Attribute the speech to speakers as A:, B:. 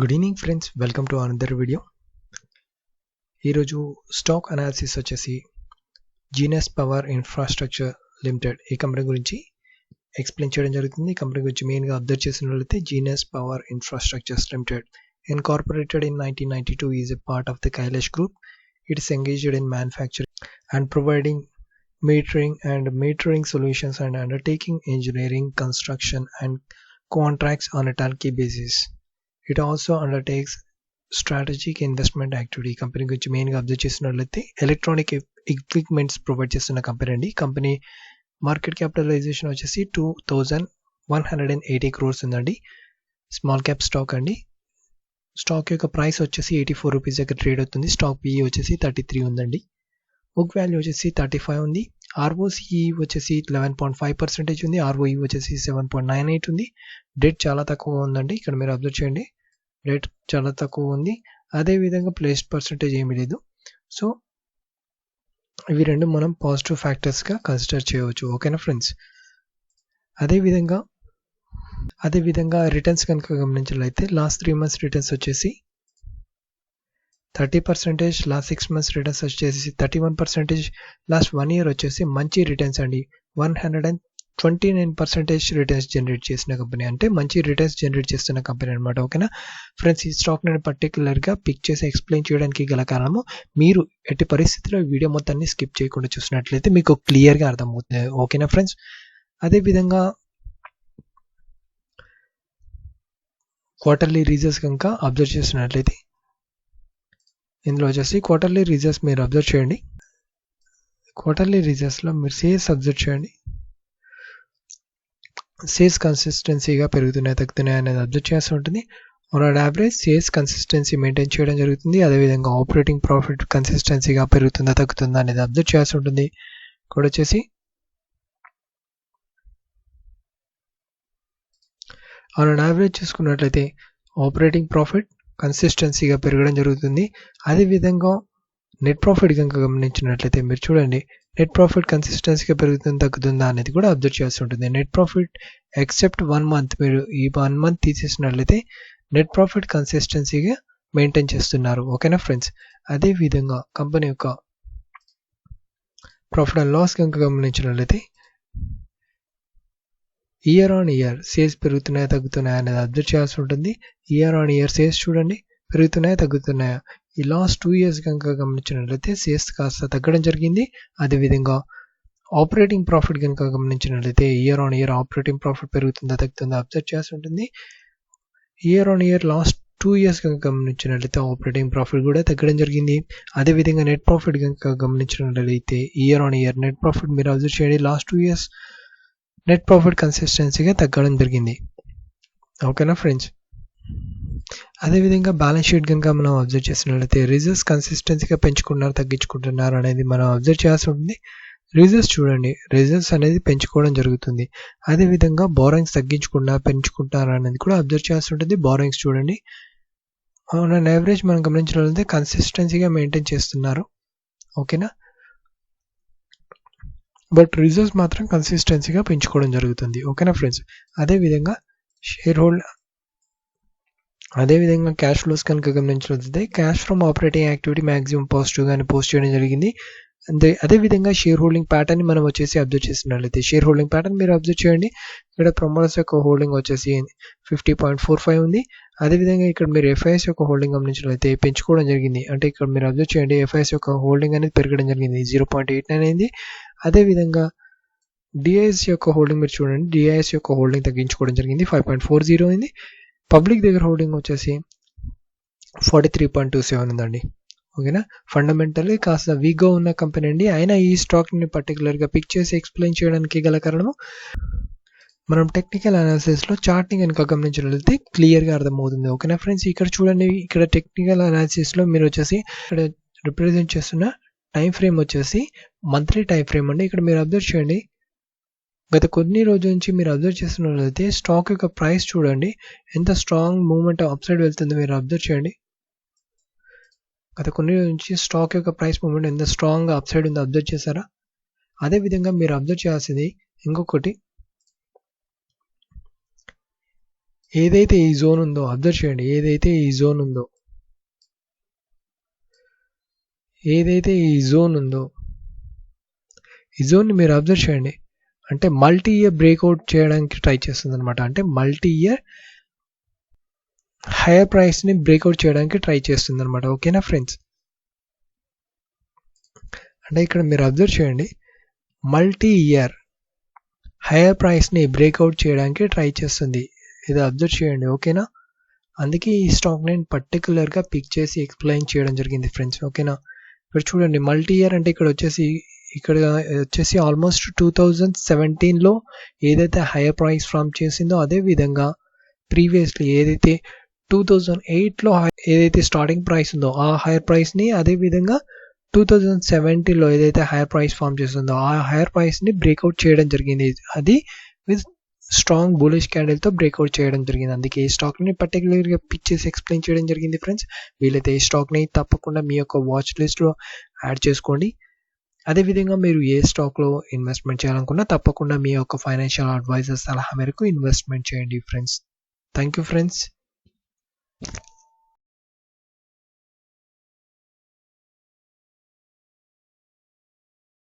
A: Good evening friends, welcome to another video. ఈరోజు stock analysis వచ్చేసి genus power infrastructure limited ఈ company గురించి explain చేయడం జరుగుతుంది. ఈ కంపెనీ గురించి మెయిన్గా అబ్జర్వ్ చేసినట్లయితే genus power infrastructures limited incorporated in 1992 is a part of the Kailash Group. It is engaged in manufacturing and providing metering solutions and undertaking engineering, construction and contracts on a turnkey basis. It also undertakes strategic investment activity. Company గురించి మెయిన్గా observe చేసినట్లయితే electronic equipments provide చేస్తున్న company అండి. Company market capitalisation వచ్చేసి 2180 crores ఉందండి. Small cap stock అండి. Stock యొక్క price వచ్చేసి 84 రూపీస్ దగ్గర ట్రేడ్ అవుతుంది. స్టాక్ పిఈ వచ్చేసి 33 ఉందండి. బుక్ వాల్యూ వచ్చేసి 35 ఉంది. ఆర్ఓసిఈ వచ్చేసి 11.5% ఉంది. ఆర్ఓఈ వచ్చేసి 7.98 ఉంది. డెట్ చాలా తక్కువ ఉందండి. ఇక్కడ మీరు అబ్జర్వ్ చేయండి, డెట్ చాలా తక్కువ ఉంది. అదేవిధంగా ప్లేస్డ్ పర్సంటేజ్ ఏమీ లేదు. సో ఇవి రెండు మనం పాజిటివ్ ఫ్యాక్టర్స్గా కన్సిడర్ చేయవచ్చు. ఓకేనా ఫ్రెండ్స్. అదేవిధంగా రిటర్న్స్ కనుక గమనించినట్లయితే లాస్ట్ 3 months రిటర్న్స్ వచ్చేసి 30%, లాస్ట్ 6 months రిటర్న్స్ వచ్చేసి 31%, లాస్ట్ 1 year వచ్చేసి మంచి రిటర్న్స్ అండి. 129% రిటర్న్స్ జనరేట్ చేసిన కంపెనీ, అంటే మంచి రిటర్న్స్ జనరేట్ చేస్తున్న కంపెనీ అనమాట. ఓకేనా ఫ్రెండ్స్. ఈ స్టాక్ నేను పర్టికులర్గా పిక్ చేసి ఎక్స్ప్లెయిన్ చేయడానికి గల కారణము, మీరు ఎట్టి పరిస్థితుల్లో వీడియో మొత్తాన్ని స్కిప్ చేయకుండా చూసినట్లయితే మీకు క్లియర్గా అర్థమవుతుంది. ఓకేనా ఫ్రెండ్స్. అదేవిధంగా క్వార్టర్లీ రిజల్ట్స్ కనుక అబ్జర్వ్ చేసినట్లయితే ఇందులో వచ్చేసి క్వార్టర్లీ రిజల్ట్స్ మీరు అబ్జర్వ్ చేయండి. క్వార్టర్లీ రిజల్ట్స్లో మీరు సేల్స్ అబ్జర్వ్ చేయండి. సేల్స్ కన్సిస్టెన్సీగా పెరుగుతున్నాయి తగ్గుతున్నాయి అనేది అబ్జర్వ్ చేస్తూ ఉంటుంది. On average sales consistency maintain చేయడం జరుగుతుంది. అదేవిధంగా ఆపరేటింగ్ ప్రాఫిట్ కన్సిస్టెన్సీగా పెరుగుతుందా తగ్గుతుందా అనేది అబ్జర్వ్ చేస్తూ ఉంటుంది. ఇక్కడ వచ్చేసి ఆన్ యావరేజ్ చూసుకున్నట్లయితే ఆపరేటింగ్ ప్రాఫిట్ కన్సిస్టెన్సీగా పెరగడం జరుగుతుంది. అదేవిధంగా నెట్ ప్రాఫిట్ కనుక గమనించినట్లయితే మీరు చూడండి, నెట్ ప్రాఫిట్ కన్సిస్టెన్సీగా పెరుగుతుంది తగ్గుతుందా అనేది కూడా అబ్జర్వ్ చేస్తూ ఉంటుంది. నెట్ ప్రాఫిట్ ఎక్సెప్ట్ 1 month, మీరు ఈ 1 month తీసేసినట్లయితే నెట్ ప్రాఫిట్ కన్సిస్టెన్సీగా మెయింటైన్ చేస్తున్నారు. ఓకేనా ఫ్రెండ్స్. అదేవిధంగా కంపెనీ యొక్క ప్రాఫిట్ అండ్ లాస్ కనుక గమనించినట్లయితే ఇయర్ ఆన్ ఇయర్ సేల్స్ పెరుగుతున్నాయా తగ్గుతున్నాయా అనేది అబ్జర్వ్ చేయాల్సి ఉంటుంది. ఇయర్ ఆన్ ఇయర్ సేల్స్ చూడండి, పెరుగుతున్నాయా తగ్గుతున్నాయా. ఈ లాస్ట్ 2 years కనుక గమనించినట్లయితే సేల్స్ కాస్త తగ్గడం జరిగింది. అదేవిధంగా ఆపరేటింగ్ ప్రాఫిట్ కనుక గమనించినట్లయితే year on year operating profit పెరుగుతుందా తగ్గుతుందా అబ్జర్వ్ చేయాల్సి ఉంటుంది. Year on year last 2 years కనుక గమనించినట్లయితే ఆపరేటింగ్ ప్రాఫిట్ కూడా తగ్గడం జరిగింది. అదేవిధంగా నెట్ ప్రాఫిట్ కనుక గమనించినట్లయితే year on year net profit మీరు అబ్జర్వ్ చేయండి, లాస్ట్ 2 years నెట్ ప్రాఫిట్ కన్సిస్టెన్సీగా తగ్గడం జరిగింది. ఓకేనా ఫ్రెండ్స్. అదేవిధంగా బ్యాలెన్స్ షీట్ కనుక మనం అబ్జర్వ్ చేసినట్లయితే రిజర్వ్స్ కన్సిస్టెన్సీగా పెంచుకుంటున్నారు తగ్గించుకుంటున్నారు అనేది మనం అబ్జర్వ్ చేయాల్సి ఉంటుంది. రిజర్వ్స్ చూడండి, రిజర్వ్స్ అనేది పెంచుకోవడం జరుగుతుంది. అదేవిధంగా బారోయింగ్స్ పెంచుకుంటున్నారు అనేది కూడా అబ్జర్వ్ చేయాల్సి ఉంటుంది. బారోయింగ్స్ చూడండి, ఆన్ యావరేజ్ మనం గమనించినట్లయితే కన్సిస్టెన్సీగా మెయింటైన్ చేస్తున్నారు. ఓకేనా. బట్ రిజర్వ్స్ మాత్రం కన్సిస్టెన్సీగా పెంచుకోవడం జరుగుతుంది. ఓకేనా ఫ్రెండ్స్. అదేవిధంగా క్యాష్ ఫ్లోస్ కనుక గమనించినట్లయితే cash from operating activity maximum పాజిటివ్గానే పోస్ట్ చేయడం జరిగింది. అదేవిధంగా షేర్ హోల్డింగ్ ప్యాటర్న్ మనం వచ్చేసి అబ్జర్వ్ చేసినట్లయితే షేర్ హోల్డింగ్ ప్యాటర్న్ మీరు అబ్జర్వ్ చేయండి. ఇక్కడ ప్రమోటర్స్ యొక్క హోల్డింగ్ వచ్చేసి 50.45 ఉంది. అదేవిధంగా ఇక్కడ మీరు ఎఫ్ఐఎస్ యొక్క హోల్డింగ్ గమనించినట్లయితే పెంచుకోవడం జరిగింది. అంటే ఇక్కడ మీరు అబ్జర్వ్ చేయండి, ఎఫ్ఐఎస్ యొక్క హోల్డింగ్ అనేది పెరగడం జరిగింది, 0.89 అయింది. అదేవిధంగా డిఐఎస్ యొక్క హోల్డింగ్ మీరు చూడండి, డిఐఎస్ యొక్క హోల్డింగ్ తగ్గించుకోవడం జరిగింది, 5.40 అయింది. పబ్లిక్ దగ్గర హోల్డింగ్ వచ్చేసి 43.27 ఉందండి. ఓకేనా. ఫండమెంటల్లీ కాస్త వీక్గా ఉన్న కంపెనీ అండి. అయినా ఈ స్టాక్ని పర్టికులర్గా పిక్ చేసి ఎక్స్ప్లెయిన్ చేయడానికి గల కారణము, మనం టెక్నికల్ అనాలిసిస్లో చార్ట్ని కనుక గమనించినట్లయితే క్లియర్గా అర్థమవుతుంది. ఓకేనా ఫ్రెండ్స్. ఇక్కడ చూడండి, ఇక్కడ టెక్నికల్ అనాలిసిస్లో మీరు వచ్చేసి ఇక్కడ రిప్రజెంట్ చేస్తున్న టైం ఫ్రేమ్ వచ్చేసి మంత్లీ టైం ఫ్రేమ్ అండి. ఇక్కడ మీరు అబ్జర్వ్ చేయండి, గత కొన్ని రోజుల నుంచి మీరు అబ్జర్వ్ చేస్తున్నట్లయితే స్టాక్ యొక్క ప్రైస్ చూడండి ఎంత స్ట్రాంగ్ మూవ్మెంట్ అప్ సైడ్ వెళ్తుందో మీరు అబ్జర్వ్ చేయండి. గత కొన్ని రోజుల నుంచి స్టాక్ యొక్క ప్రైస్ మూవ్మెంట్ ఎంత స్ట్రాంగ్గా అప్ సైడ్ ఉందో అబ్జర్వ్ చేశారా. అదేవిధంగా మీరు అబ్జర్వ్ చేయాల్సింది ఇంకొకటి, ఏదైతే ఈ జోన్ ఉందో అబ్జర్వ్ చేయండి, ఏదైతే ఈ జోన్ ఉందో ఈ జోన్ని మీరు అబ్జర్వ్ చేయండి, అంటే మల్టీ ఇయర్ బ్రేక్అవుట్ చేయడానికి ట్రై చేస్తుంది అనమాట. అంటే మల్టీ ఇయర్ హైయర్ ప్రైస్ని బ్రేక్అవుట్ చేయడానికి ట్రై చేస్తుంది అనమాట. ఓకేనా ఫ్రెండ్స్? అంటే ఇక్కడ మీరు అబ్జర్వ్ చేయండి, మల్టీ ఇయర్ హైయర్ ప్రైస్ని బ్రేక్అవుట్ చేయడానికి ట్రై చేస్తుంది. ఇది అబ్జర్వ్ చేయండి. ఓకేనా? అందుకే ఈ స్టాక్ నేను పర్టికులర్గా పిక్ చేసి ఎక్స్ప్లెయిన్ చేయడం జరిగింది ఫ్రెండ్స్. ఓకేనా? ఇక్కడ చూడండి, మల్టీ ఇయర్ అంటే ఇక్కడ వచ్చేసి ఆల్మోస్ట్ 2017లో ఏదైతే హైయర్ ప్రైస్ ఫామ్ చేసిందో అదే విధంగా ప్రీవియస్లీ ఏదైతే 2008లో ఏదైతే స్టార్టింగ్ ప్రైస్ ఉందో ఆ హైయర్ ప్రైస్ని అదే విధంగా 2017లో ఏదైతే హైయర్ ప్రైస్ ఫామ్ చేస్తుందో ఆ హైయర్ ప్రైస్ని బ్రేక్అవుట్ చేయడం జరిగింది. అది విత్ స్ట్రాంగ్ బులిష్ క్యాండిల్తో బ్రేక్అవుట్ చేయడం జరిగింది. అందుకే ఈ స్టాక్ని పర్టికులర్గా పిక్ చేసి ఎక్స్ప్లెయిన్ చేయడం జరిగింది ఫ్రెండ్స్. వీలైతే ఈ స్టాక్ని తప్పకుండా మీ యొక్క వాచ్ లిస్ట్లో యాడ్ చేసుకోండి. అదేవిధంగా మీరు ఏ స్టాక్లో ఇన్వెస్ట్మెంట్ చేయాలనుకున్నా తప్పకుండా మీ యొక్క ఫైనాన్షియల్ అడ్వైజర్ సలహా మేరకు ఇన్వెస్ట్మెంట్ చేయండి ఫ్రెండ్స్. Thank you friends.